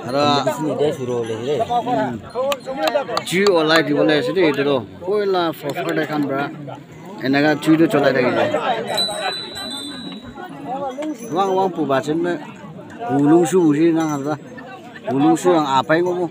Ara Ju olai di boleh sini itu loh. Koila for the camera. Enaga ju itu colai lagi. Wang pu bacaan me. Ulung su sih nang ada. Ulung su yang apa yang ngomong?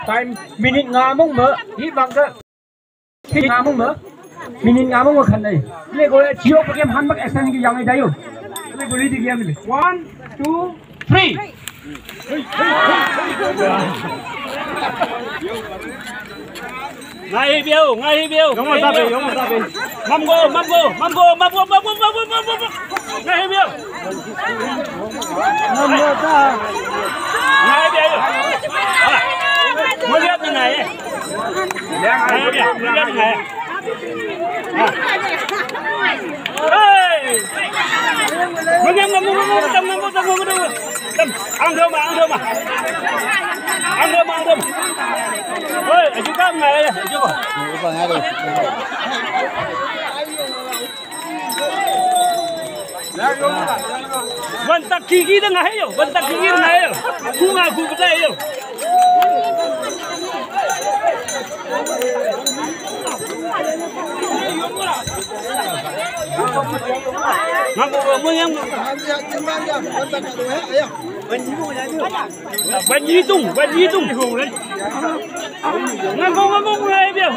Time minute ngamung me, hi bangga, hi ngamung me, minute ngamung me kan deh. Ini gue cium pakai handbag action yang yang ini ini gue lihat game ini. 1, 2, 3. Ngay biểu, không mà ta về, mắm go, ngay biểu, ngay biểu, muốn biết như này, ngay biểu, muốn biết như này, muốn biết ngâm, ăn thơm mà, ôi, chú các ngày này, chú bảo, Ngay đi. Vân tắc kiki đang ngay rồi, khu nào khu cái đây rồi. Ngắm bộ mua em. Bên Nhi Tung. Ngắm bộ ngay biểu.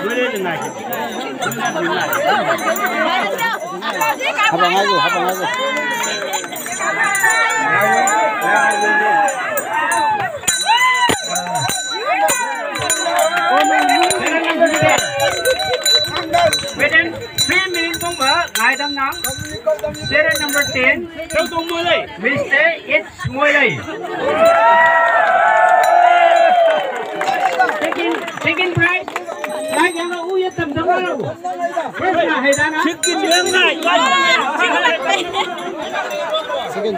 Mới đến từng ngày. Habang ngay rồi. Within 3 minutes không mở, ngài đang nắng. Series number 10. Đâu tung mưa đây. Mistake, it's mưa đây. Second prize. Prize yang nó uy tầm đâu. First là hay đó. Chicken đường này.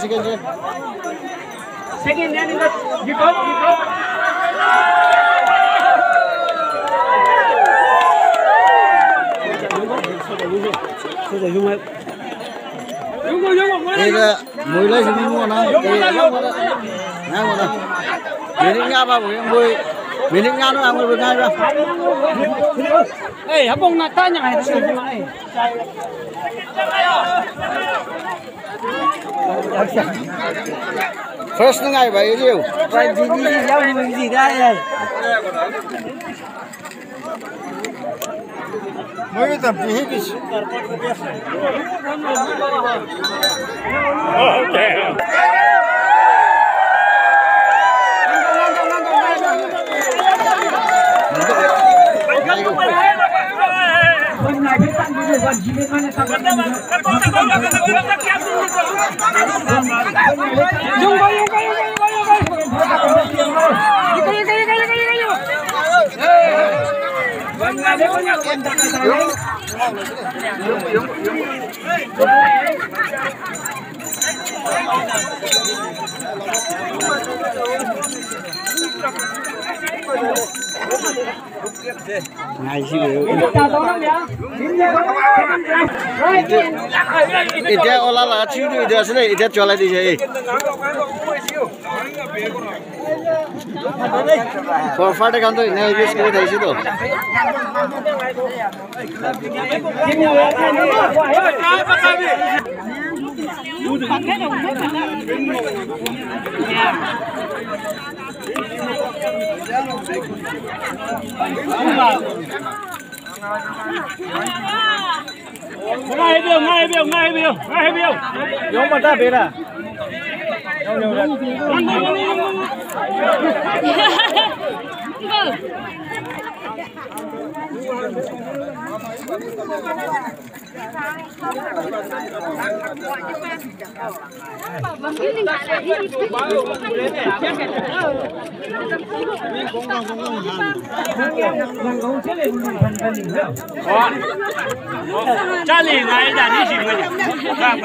Chicken. Second then you go. Ega mulai sini mua na. Ngang mana? Minik nga ba bukan boy? Minik nga no ang boy ngay ba? Eh, habang natanya ngay sa First na ngay ba iyo? Right, hindi lang hindi dahil. Mau kita pihis. Okay. Ngay sih Ida olah lah cium ida sini ida jualan di sini. Forfeit kan tuh ini habis kita dari situ. Ngay biểu. Giống mà ta biết à? Cha liền này là đi gì vậy? ra mình